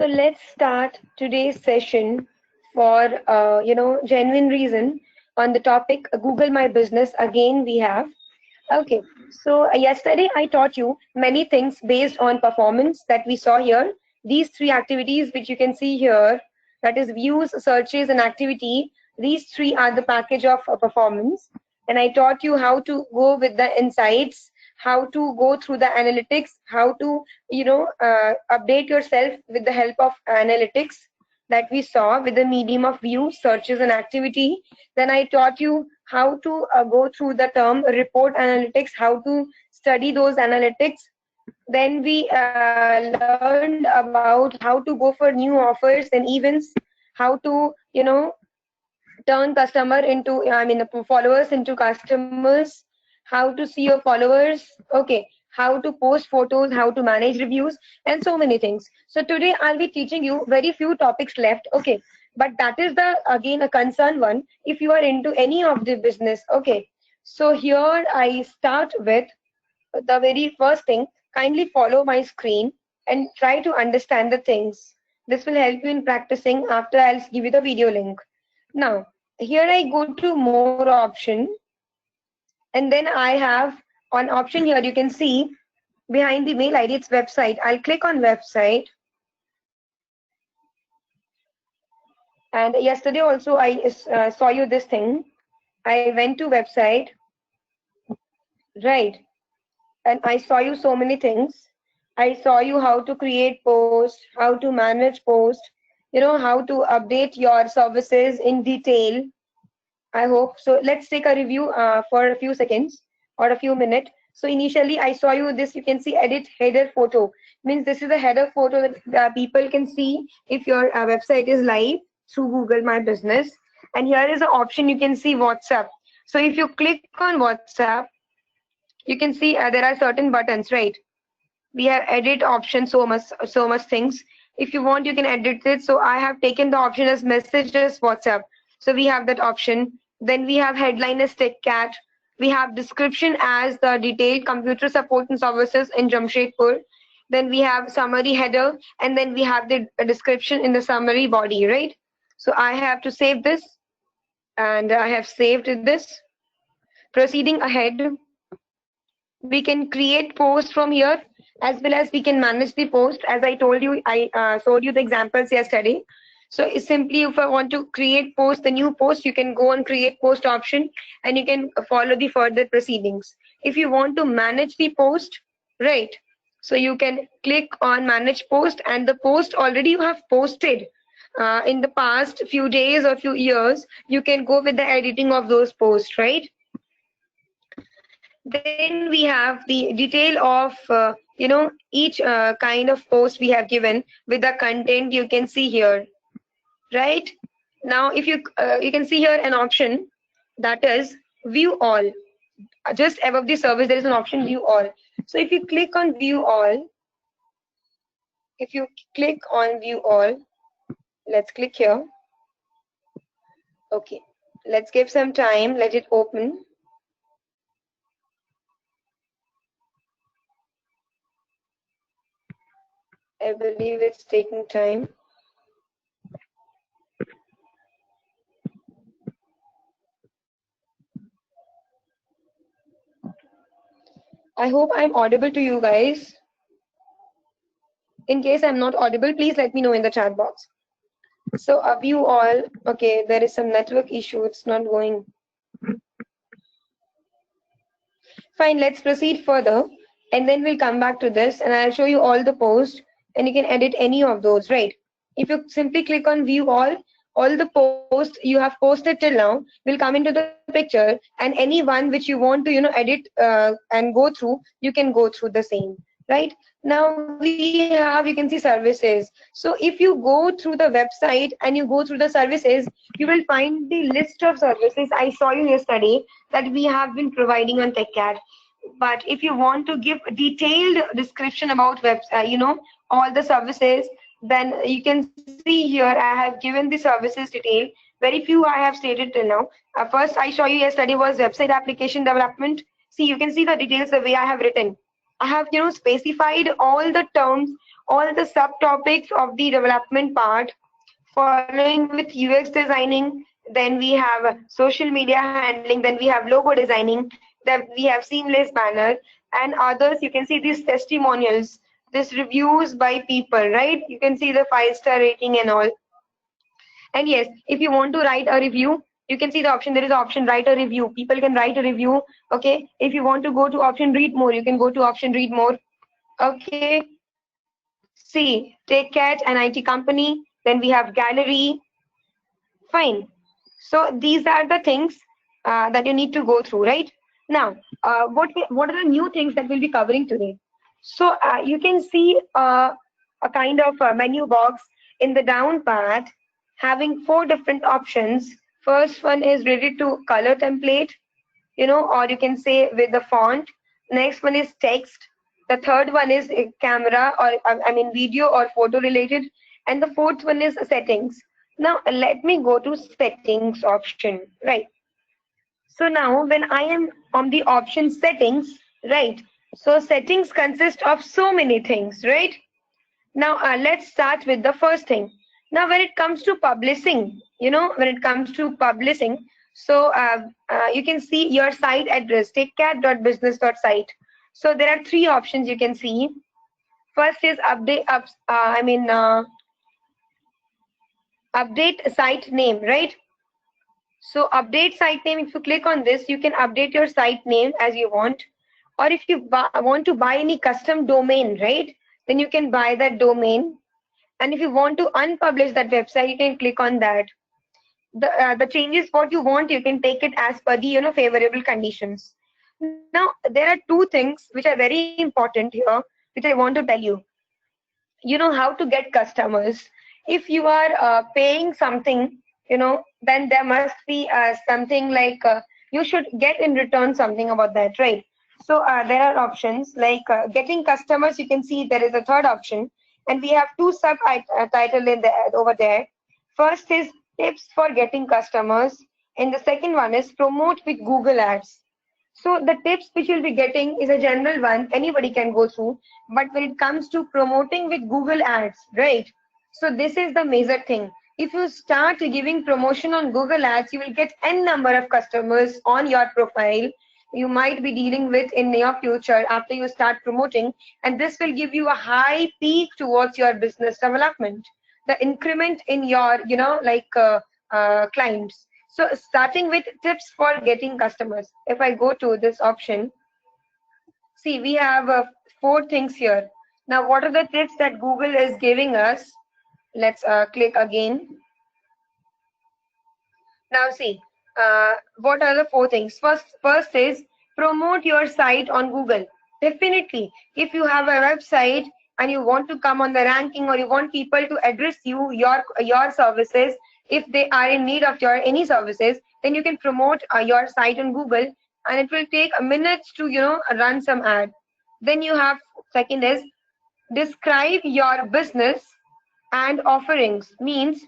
So let's start today's session for genuine reason on the topic Google My Business. Again, we have okay. So yesterday I taught you many things based on performance that we saw here. These three activities which you can see here, that is views, searches, and activity. These three are the package of performance. And I taught you how to go with the insights, how to go through the analytics, how to update yourself with the help of analytics that we saw with the medium of views, searches, and activity. Then I taught you how to go through the term report analytics, how to study those analytics. Then we learned about how to go for new offers and events, how to turn customer into followers into customers, how to see your followers, okay, how to post photos, how to manage reviews, and so many things. So today I'll be teaching you very few topics left, okay, but that is the again a concern one if you are into any of the business, okay. So here I start with the very first thing. Kindly follow my screen and try to understand the things. This will help you in practicing. After I'll give you the video link. Now here I go to more option, and then I have on option here you can see behind the mail ID it's website. I'll click on website, and yesterday also I saw you this thing. I went to website, right, and I saw you so many things. I saw you how to create post, how to manage post, how to update your services in detail. I hope so. Let's take a review for a few seconds or a few minutes. So initially I saw you this, you can see edit header photo. Means this is a header photo that people can see if your website is live through Google My Business. And here is an option you can see WhatsApp. So if you click on WhatsApp, you can see there are certain buttons, right? We have edit option, so much things. If you want you can edit it. So I have taken the option as messages WhatsApp, so we have that option. Then we have headline as TechCat. We have description as the detailed computer support and services in Jamshedpur. Then we have summary header, and then we have the description in the summary body, right? So I have to save this, and I have saved this. Proceeding ahead, we can create posts from here, as well as we can manage the post. As I told you, I showed you the examples yesterday. So it's simply if I want to create post, the new post, you can go on create post option and you can follow the further proceedings. If you want to manage the post, right, so you can click on manage post, and the post already you have posted in the past few days or few years, you can go with the editing of those posts, right? Then we have the detail of each kind of post we have given with the content you can see here, right? Now if you can see here an option that is view all. Just above the service there is an option view all. So if you click on view all, if you click on view all, let's click here. Okay, let's give some time, let it open. I believe it's taking time. I hope I'm audible to you guys. In case I'm not audible, please let me know in the chat box. So view all. Okay, there is some network issue. It's not going. Fine, let's proceed further. And then we'll come back to this and I'll show you all the posts and you can edit any of those, right? If you simply click on view all the posts you have posted till now will come into the picture, and any one which you want to edit and go through, you can go through the same, right? Now we have, you can see services. So if you go through the website and you go through the services, you will find the list of services I saw you yesterday that we have been providing on TechCat. But if you want to give detailed description about all the services, then you can see here I have given the services detail. Very few I have stated till now. First I saw you yesterday was website application development. See, you can see the details the way I have written. I have specified all the terms, all the subtopics of the development part, following with UX designing. Then we have social media handling. Then we have logo designing. Then we have seamless banner and others. You can see these testimonials, this reviews by people, right? You can see the 5-star rating and all. And yes, if you want to write a review, you can see the option. There is an option write a review. People can write a review. Okay. If you want to go to option read more, you can go to option read more. Okay. See, take cat an IT company. Then we have gallery. Fine. So these are the things that you need to go through, right? Now, what are the new things that we'll be covering today? So you can see a kind of a menu box in the down part having 4 different options. First one is related to color template, or you can say with the font. Next one is text. The third one is camera, or I mean video or photo related. And the fourth one is settings. Now let me go to settings option, right? So now when I am on the option settings, right? So settings consist of so many things, right? Now let's start with the first thing. Now when it comes to publishing, when it comes to publishing, so you can see your site address, takecat.business.site. So there are 3 options you can see. First is update site name, right? So update site name, if you click on this, you can update your site name as you want. Or if you want to buy any custom domain, right, then you can buy that domain. And if you want to unpublish that website, you can click on that. The changes what you want, you can take it as per the favorable conditions. Now there are 2 things which are very important here, which I want to tell you. How to get customers. If you are paying something, then there must be something like you should get in return something about that, right? So there are options like getting customers. You can see there is a third option, and we have 2 subtitle in the over there. First is tips for getting customers, and the second one is promote with Google Ads. So the tips which you'll be getting is a general one, anybody can go through. But when it comes to promoting with Google Ads, right? So this is the major thing. If you start giving promotion on Google Ads, you will get n number of customers on your profile you might be dealing with in near future after you start promoting, and this will give you a high peak towards your business development, the increment in your clients. So starting with tips for getting customers, if I go to this option, see we have 4 things here. Now what are the tips that Google is giving us? Let's click again. Now see, what are the 4 things? First is promote your site on Google. Definitely, if you have a website and you want to come on the ranking, or you want people to address you, your services, if they are in need of your any services, then you can promote your site on Google, and it will take a minute to run some ad. Then you have second is describe your business and offerings. Means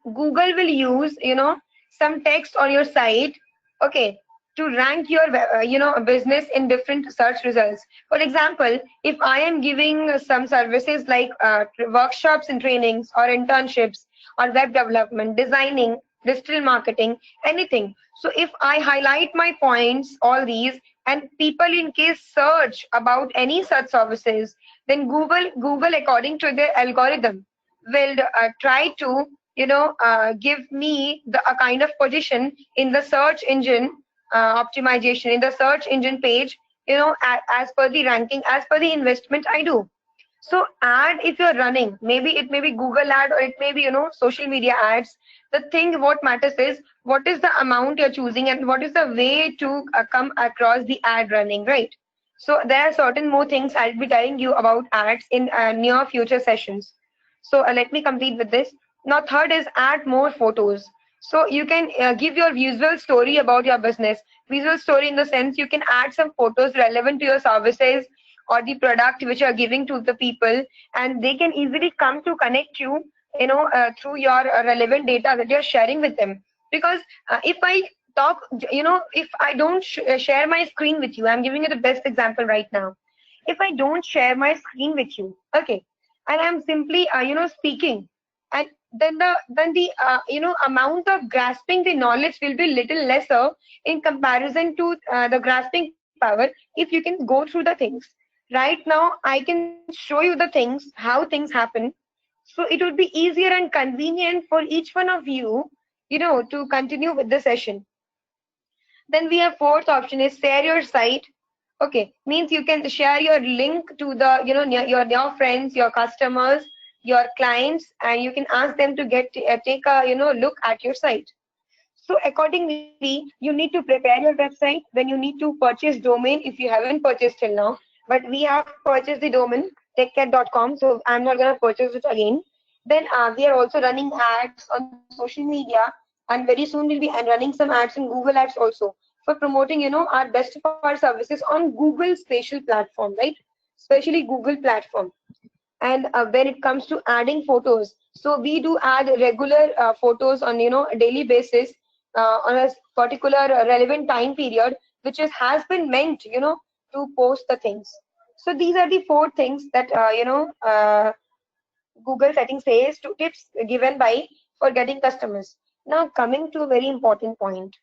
Google will use some text on your site, okay, to rank your business in different search results. For example, if I am giving some services like workshops and trainings, or internships, or web development, designing, digital marketing, anything. So if I highlight my points, all these, and people in case search about any such services, then Google according to their algorithm will try to give me a kind of position in the search engine optimization, in the search engine page, as per the ranking, as per the investment I do. So ad, if you're running, maybe it may be Google ad, or it may be social media ads. The thing what matters is what is the amount you're choosing, and what is the way to come across the ad running, right? So there are certain more things I'll be telling you about ads in near future sessions. So let me complete with this. Now third is add more photos. So you can give your visual story about your business. Visual story in the sense you can add some photos relevant to your services or the product which you are giving to the people, and they can easily come to connect you, through your relevant data that you're sharing with them. Because if I talk, if I don't share my screen with you, I'm giving you the best example right now. If I don't share my screen with you, okay, and I'm simply speaking, and then the amount of grasping the knowledge will be little lesser in comparison to the grasping power if you can go through the things. Right now I can show you the things, how things happen, so it would be easier and convenient for each one of you, to continue with the session. Then we have fourth option is share your site. Okay, means you can share your link to the your friends, your customers, your clients, and you can ask them to take a look at your site. So accordingly, you need to prepare your website. Then you need to purchase domain if you haven't purchased till now. But we have purchased the domain techcat.com, so I'm not gonna purchase it again. Then we are also running ads on social media, and very soon we'll be running some ads in Google Ads also for promoting, our best of our services on Google spatial platform, right? Especially Google platform. And when it comes to adding photos, so we do add regular photos on a daily basis, on a particular relevant time period, which has been meant to post the things. So these are the four things that Google settings says, to tips given by for getting customers. Now coming to a very important point,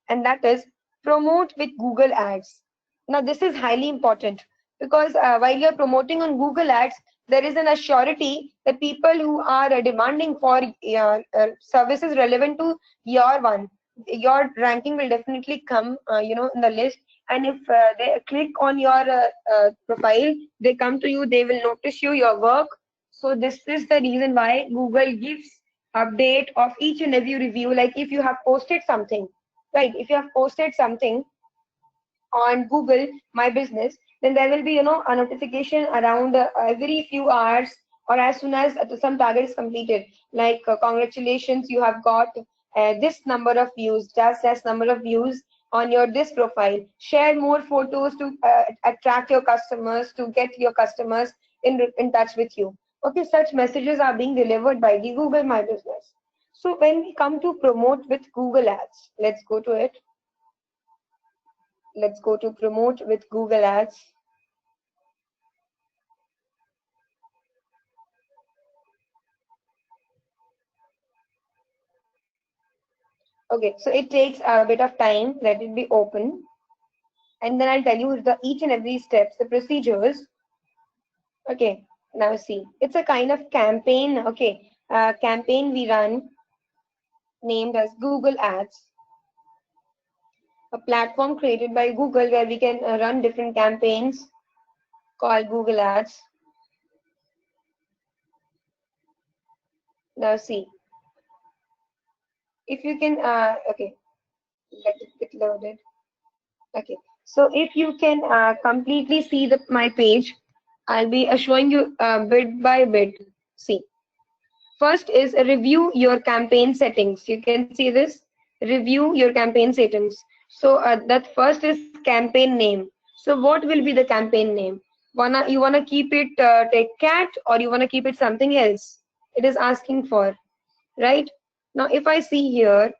and that is promote with Google Ads. Now, this is highly important because while you're promoting on Google Ads, there is an assurity that people who are demanding for services relevant to your one, your ranking will definitely come, in the list. And if they click on your profile, they come to you, they will notice your work. So this is the reason why Google gives update of each and every review. Like if you have posted something, right? If you have posted something on Google My Business, then there will be a notification around every few hours, or as soon as some target is completed. Like congratulations, you have got this number of views, just as number of views on your this profile. Share more photos to attract your customers, to get your customers in touch with you. Okay, such messages are being delivered by the Google My Business. So when we come to promote with Google Ads, let's go to it. Let's go to promote with Google Ads. Okay, so it takes a bit of time. Let it be open, and then I'll tell you the each and every steps, the procedures. Okay, now see, it's a kind of campaign. Okay, campaign we run named as Google Ads, a platform created by Google where we can run different campaigns called Google Ads. Now see, if you can, okay, let it get loaded. Okay, so if you can completely see my page, I'll be showing you bit by bit. See, first is review your campaign settings. You can see this, review your campaign settings. So that first is campaign name. So what will be the campaign name? You wanna keep it TechCat, or you wanna keep it something else? It is asking for, right? Now if I see here,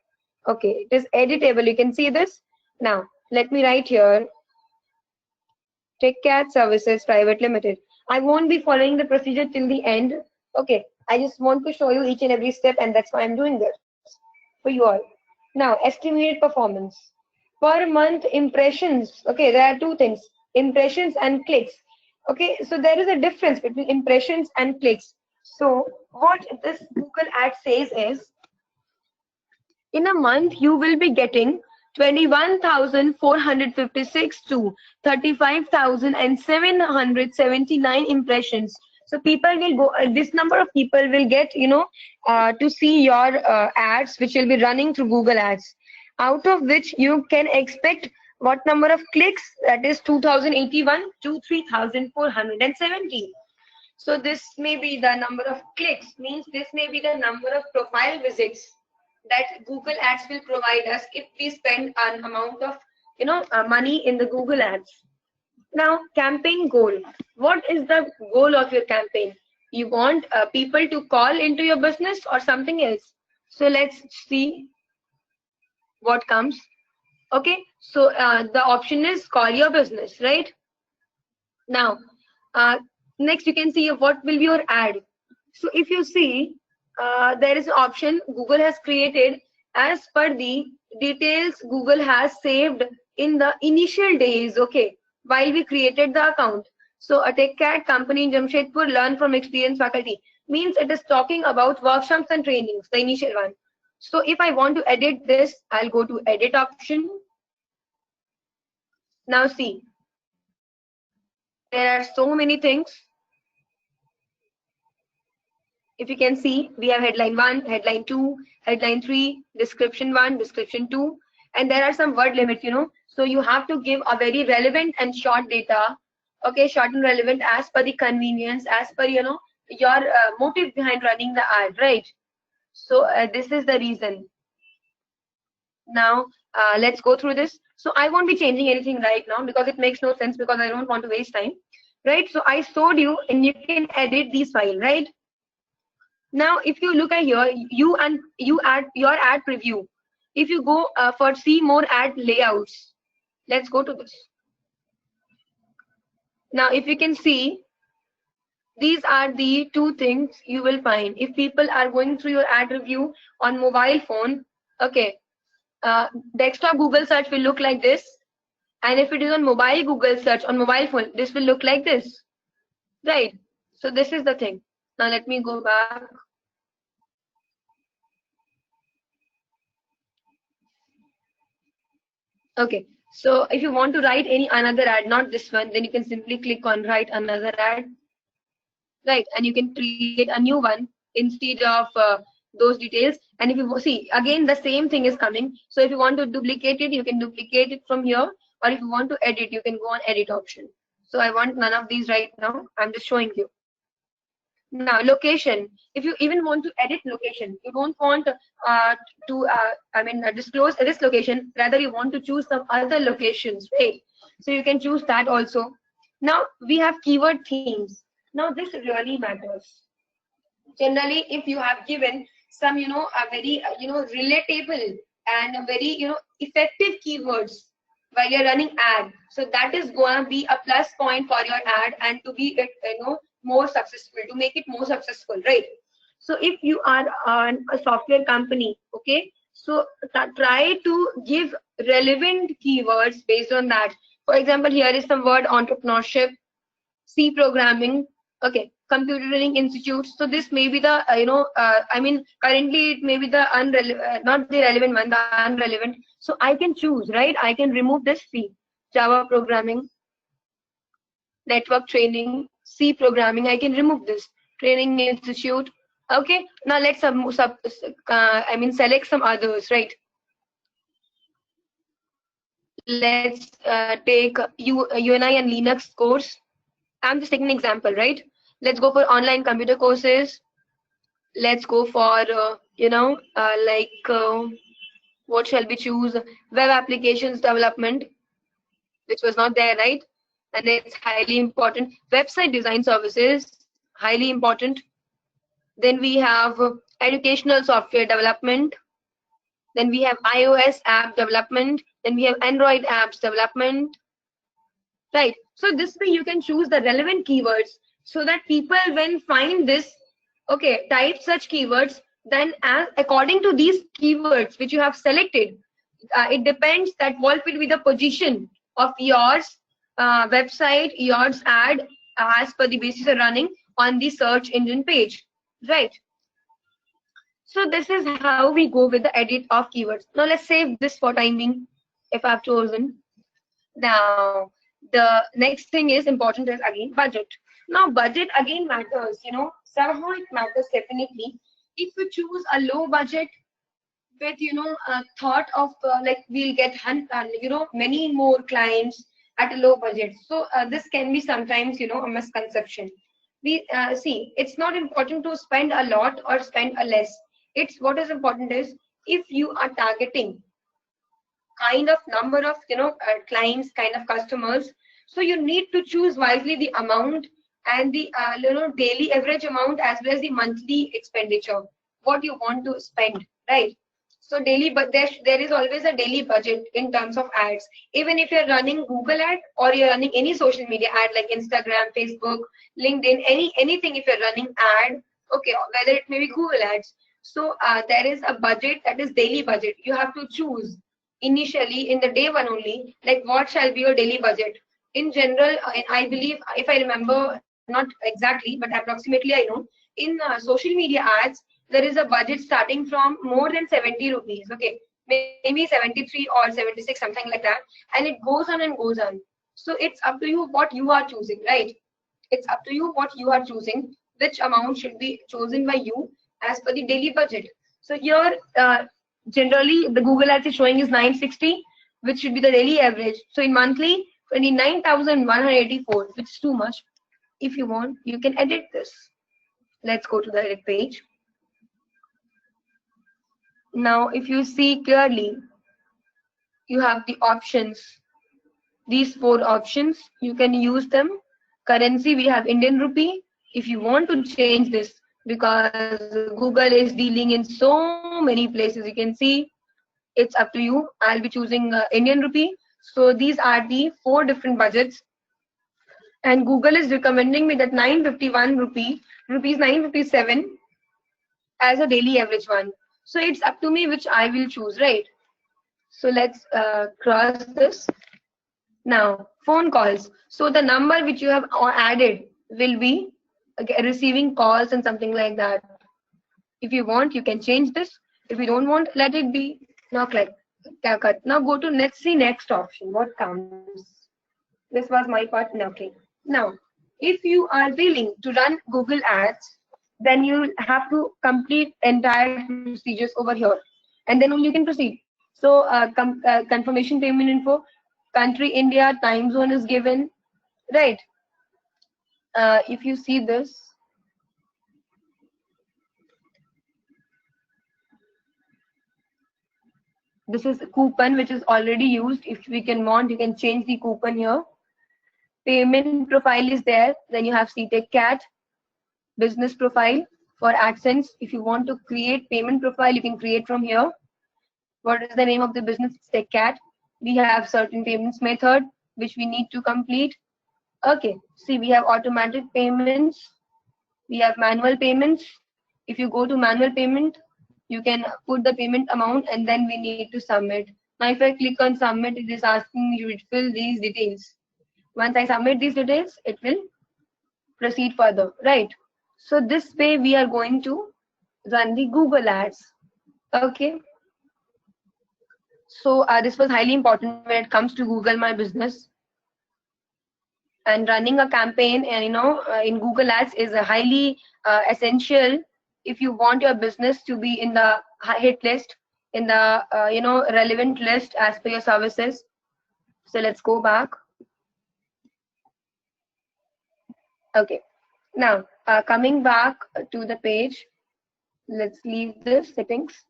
okay, it is editable. You can see this. Now let me write here TechCat Services Private Limited. I won't be following the procedure till the end. Okay, I just want to show you each and every step, and that's why I'm doing this for you all. Now, estimated performance per month impressions. Okay, there are two things: impressions and clicks. Okay, so there is a difference between impressions and clicks. So what this Google ad says is, in a month you will be getting 21,456 to 35,779 impressions. So people will go, this number of people will get to see your ads, which will be running through Google Ads, out of which you can expect what number of clicks, that is 2081 to 3,470. So this may be the number of clicks, means this may be the number of profile visits that Google Ads will provide us if we spend an amount of money in the Google Ads. Now, campaign goal. What is the goal of your campaign? You want people to call into your business or something else? So let's see what comes. Okay, so the option is call your business, right? Now, Next, you can see what will be your ad. So if you see, there is an option Google has created as per the details Google has saved in the initial days, okay, while we created the account. So a tech cat company in Jamshedpur, learn from experienced faculty, means it is talking about workshops and trainings, the initial one. So if I want to edit this, I'll go to edit option. Now see, there are so many things. If you can see, we have headline 1, headline 2, headline 3, description 1, description 2, and there are some word limits, So you have to give a very relevant and short data, okay, short and relevant as per the convenience, as per, your motive behind running the ad, right? So this is the reason. Now, let's go through this. So I won't be changing anything right now because it makes no sense, because I don't want to waste time, right? So I showed you, and you can edit these file, right? Now, if you look at here, you add your ad preview. If you go for see more ad layouts, let's go to this. Now, if you can see, these are the two things you will find. If people are going through your ad review on mobile phone, okay, desktop Google search will look like this. And if it is on mobile Google search on mobile phone, this will look like this, right? So this is the thing. Now let me go back. Okay, so if you want to write any another ad, not this one, then you can simply click on write another ad, right? And you can create a new one instead of those details. And if you see, again, the same thing is coming. So if you want to duplicate it, you can duplicate it from here. Or if you want to edit, you can go on edit option. So I want none of these right now. I'm just showing you. Now, location. If you even want to edit location, you don't want to disclose this location. Rather, you want to choose some other locations, right? So you can choose that also. Now we have keyword themes. Now this really matters. Generally, if you have given some, a very, relatable and a very, effective keywords while you're running ad, so that is going to be a plus point for your ad and to be, more successful, to make it more successful, right? So if you are on a software company, okay, so try to give relevant keywords based on that. For example, here is some word entrepreneurship, C programming, okay, computer training institute. So this may be the currently it may be the not the relevant one, the unrelevant. So I can choose, right? I can remove this C, Java programming, network training, C programming. I can remove this training institute. Okay, now let's select some others, right? Let's take UNI and Linux course. I'm just taking an example, right? Let's go for online computer courses. Let's go for what shall we choose? Web applications development, which was not there, right? And it's highly important. Website design services, highly important. Then we have educational software development. Then we have iOS app development. Then we have Android apps development. Right. So this way you can choose the relevant keywords so that people when find this, okay, type such keywords, then according to these keywords which you have selected, it depends that what will be the position of yours website, yours ad as per the basis of running on the search engine page, right? So this is how we go with the edit of keywords. Now let's save this for timing if I've chosen. Now the next thing is important is again budget. Now budget again matters, somehow it matters definitely. If you choose a low budget with a thought of like we'll get many more clients at a low budget, so this can be sometimes a misconception. We see it's not important to spend a lot or spend a less. It's what is important is if you are targeting kind of number of clients, kind of customers, so you need to choose wisely the amount and the daily average amount as well as the monthly expenditure what you want to spend, right? So daily, but there is always a daily budget in terms of ads. Even if you're running Google ad or you're running any social media ad like Instagram, Facebook, LinkedIn, anything, if you're running ad, okay, whether it may be Google ads. So there is a budget, that is daily budget. You have to choose initially in the day one only, like what shall be your daily budget. In general, I believe, if I remember, not exactly, but approximately I know, in social media ads, there is a budget starting from more than 70 rupees. Okay, maybe 73 or 76, something like that, and it goes on and goes on. So it's up to you what you are choosing, right? It's up to you what you are choosing, which amount should be chosen by you as per the daily budget. So here, generally, the Google Ads is showing is 960, which should be the daily average. So in monthly, 29,184, which is too much. If you want, you can edit this. Let's go to the edit page. Now, if you see clearly, you have the options. These 4 options, you can use them. Currency, we have Indian rupee. If you want to change this, because Google is dealing in so many places, you can see, it's up to you. I'll be choosing Indian rupee. So these are the 4 different budgets, and Google is recommending me that 951 rupees 957 as a daily average one. So it's up to me which I will choose, right? So let's cross this. Now, phone calls. So the number which you have added will be receiving calls and something like that. If you want, you can change this. If you don't want, let it be. Now click. Now go to next. See next option. What comes? This was my part. Now click. Now, if you are willing to run Google Ads, then you have to complete entire procedures over here, and then only you can proceed. So confirmation payment info, country India, time zone is given, right? If you see this, this is a coupon which is already used. If we can want, you can change the coupon here. Payment profile is there. Then you have CTech Cat, business profile for AdSense. If you want to create payment profile, you can create from here. What is the name of the business? It's TechCat. We have certain payments method which we need to complete. Okay, see, we have automatic payments, we have manual payments. If you go to manual payment, you can put the payment amount and then we need to submit. Now if I click on submit, it is asking you to fill these details. Once I submit these details, it will proceed further, right? So this way we are going to run the Google ads. Okay, so this was highly important when it comes to Google My Business. And running a campaign, and in Google Ads is a highly essential if you want your business to be in the hit list, in the relevant list as per your services. So let's go back. Okay, now coming back to the page, let's leave this settings,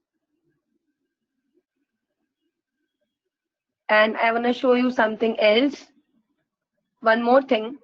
and I want to show you something else. One more thing,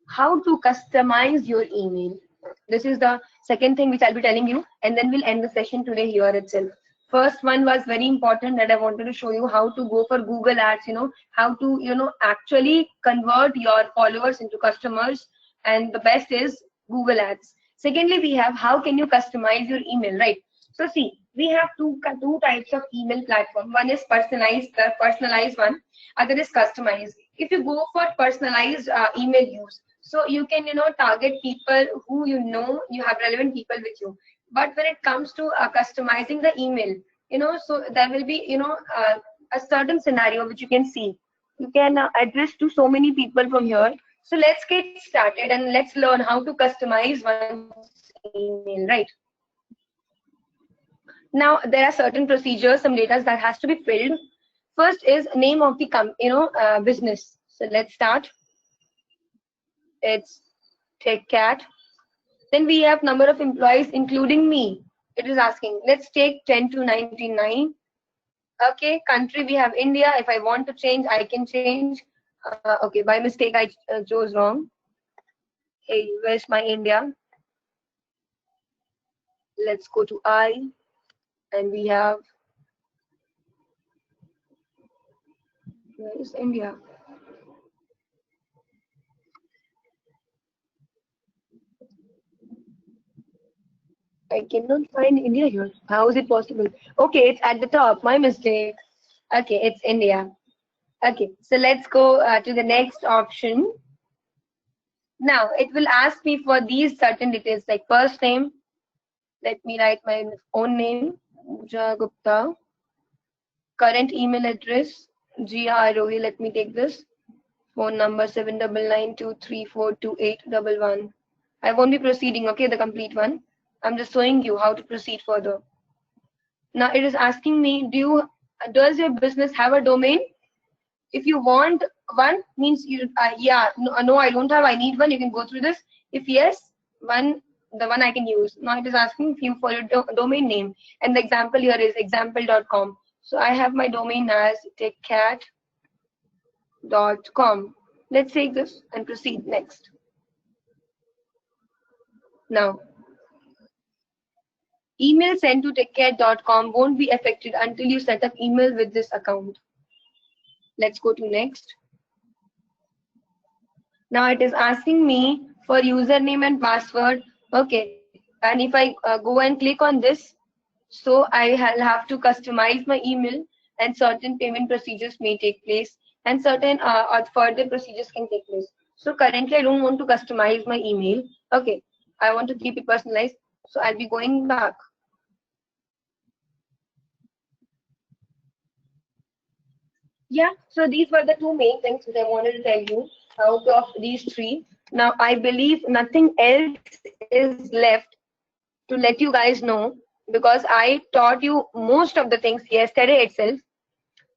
how to customize your email. This is the second thing which I'll be telling you, and then we'll end the session today here itself. First one was very important, that I wanted to show you how to go for Google ads, how to actually convert your followers into customers, and the best is Google ads. Secondly, we have how can you customize your email, right? So see, we have two types of email platform. One is personalized, the personalized one. Other is customized. If you go for personalized email use, so you can target people who you have relevant people with you. But when it comes to customizing the email, so there will be a certain scenario which you can see. You can address to so many people from here. So let's get started and let's learn how to customize one's email, right? Now there are certain procedures, some data that has to be filled. First is name of the business. So let's start. It's TechCat. Then we have number of employees including me. It is asking, let's take 10 to 99. Okay, country we have India. If I want to change, I can change. Okay, by mistake I chose wrong. Hey, where's my India? Let's go to I. and we have, where is India? I cannot find India here. How is it possible? Okay, it's at the top. My mistake. Okay, it's India. Okay, so let's go to the next option. Now, it will ask me for these certain details like first name. Let me write my own name, Pooja Gupta. Current email address, GROE. Let me take this. Phone number 7992342811. I won't be proceeding, okay, the complete one. I'm just showing you how to proceed further. Now it is asking me, does your business have a domain? If you want one, means you, yeah, no, I don't have, I need one, you can go through this. If yes, the one I can use. Now it is asking you for your domain name, and the example here is example.com. So I have my domain as techcat.com. Let's take this and proceed next. Now, email sent to techcat.com won't be affected until you set up email with this account. Let's go to next. Now it is asking me for username and password. Okay, and if I go and click on this, so I have to customize my email, and certain payment procedures may take place, and certain further procedures can take place. So currently I don't want to customize my email. Okay, I want to keep it personalized. So I'll be going back. Yeah, so these were the two main things that I wanted to tell you out of these three. Now I believe nothing else is left to let you guys know, because I taught you most of the things yesterday itself,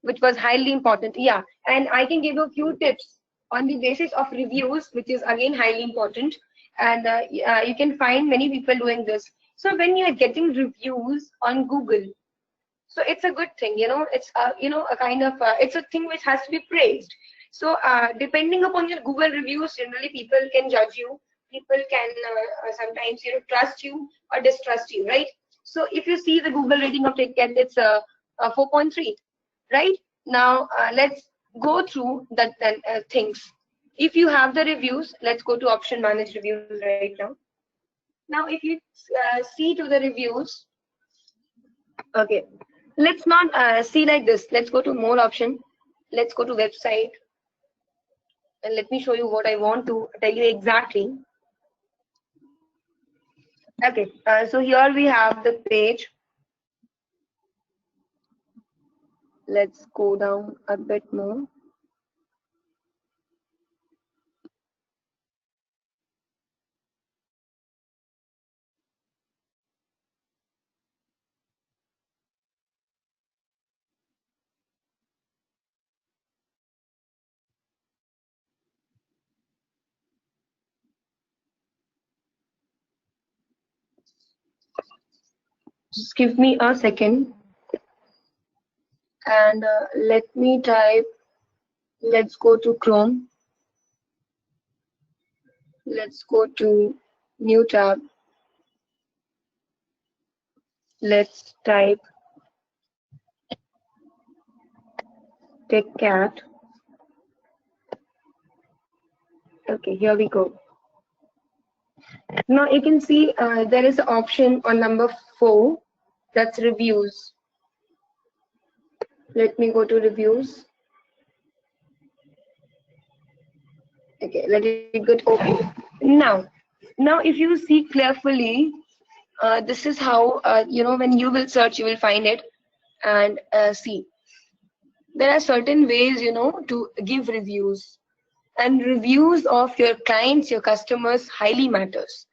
which was highly important. Yeah, and I can give you a few tips on the basis of reviews, which is again highly important. And you can find many people doing this. So when you are getting reviews on Google, so it's a good thing, it's a kind of it's a thing which has to be praised. So depending upon your Google reviews, generally people can judge you, people can sometimes trust you or distrust you, right? So if you see the Google rating of TechCat, it's 4.3, right? Now let's go through that things. If you have the reviews, let's go to option manage reviews right now. Now if you see to the reviews, okay, let's not see like this. Let's go to more option. Let's go to website, and let me show you what I want to tell you exactly. Okay, so here we have the page. Let's go down a bit more. Just give me a second, and let me type. Let's go to Chrome. Let's go to new tab. Let's type TechCat. Okay, here we go. Now you can see there is an option on number 4, that's reviews. Let me go to reviews. Okay, let it get open. Now if you see carefully, this is how when you will search, you will find it. And see, there are certain ways to give reviews, and reviews of your clients, your customers, highly matters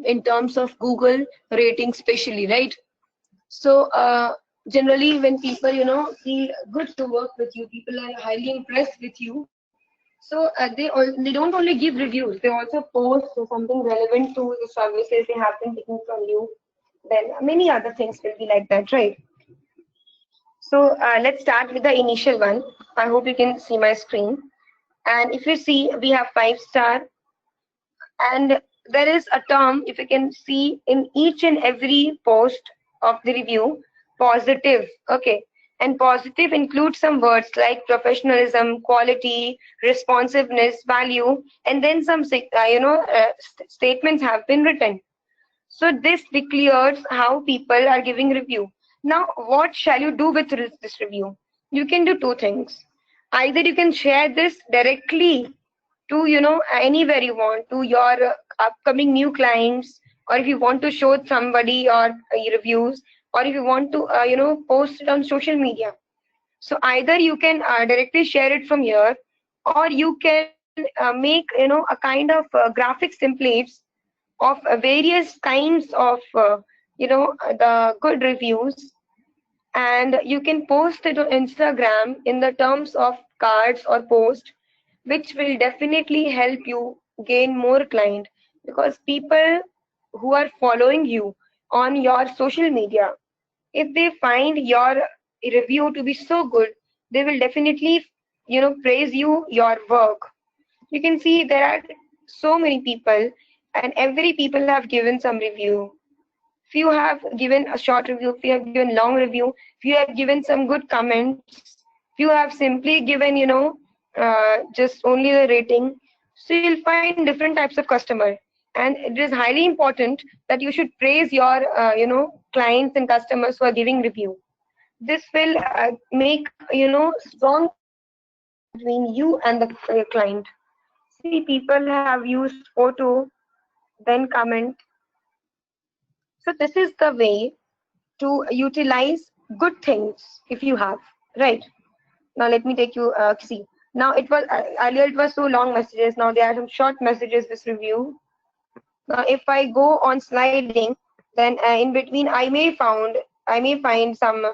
in terms of Google rating, especially, right? So generally when people feel good to work with you, people are highly impressed with you. So they don't only give reviews, they also post something relevant to the services they have been taking from you. Then many other things will be like that, right? So let's start with the initial one. I hope you can see my screen. And if you see, we have 5-star, and there is a term, if you can see in each and every post of the review, positive. Okay. And positive includes some words like professionalism, quality, responsiveness, value, and then some statements have been written. So this declares how people are giving review. Now, what shall you do with this review? You can do two things. Either you can share this directly to anywhere you want, to your upcoming new clients, or if you want to show somebody your reviews, or if you want to post it on social media. So either you can directly share it from here, or you can make a kind of graphic templates of various kinds of the good reviews, and you can post it on Instagram in the terms of cards or post, which will definitely help you gain more client, because people who are following you on your social media, if they find your review to be so good, they will definitely praise your work. You can see there are so many people, and every people have given some review. Few have given a short review, few have given long review, few have given some good comments, few have simply given just only the rating. So you'll find different types of customer, and it is highly important that you should praise your clients and customers who are giving review. This will make strong between you and the client. See, people have used photo, then comment. So this is the way to utilize good things if you have, right? Now let me take you see. Now it was earlier it was so long messages. Now there are some short messages this review. Now if I go on sliding, then in between I may find some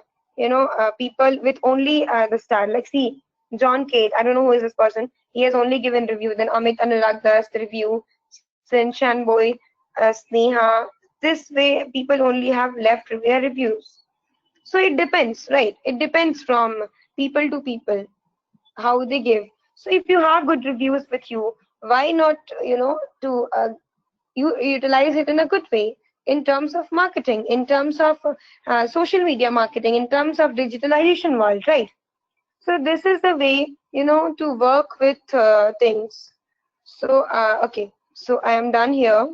people with only the star. Like see, John Cade. I don't know who is this person. He has only given review. Then Amit Anurag Das the review. Sinchan Boy, Sneha. This way, people only have left their reviews. So it depends, right? It depends from people to people how they give. So if you have good reviews with you, why not to you utilize it in a good way, in terms of marketing, in terms of social media marketing, in terms of digitalization world, right? So this is the way to work with things. So okay, so I am done here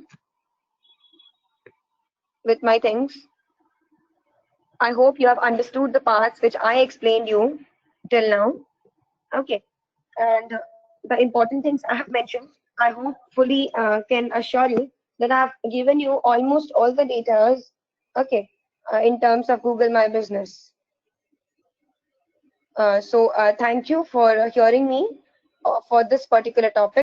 with my things. I hope you have understood the parts which I explained you till now. Okay, and the important things I have mentioned, I hopefully can assure you that I have given you almost all the data. Okay, in terms of Google My Business. So thank you for hearing me for this particular topic.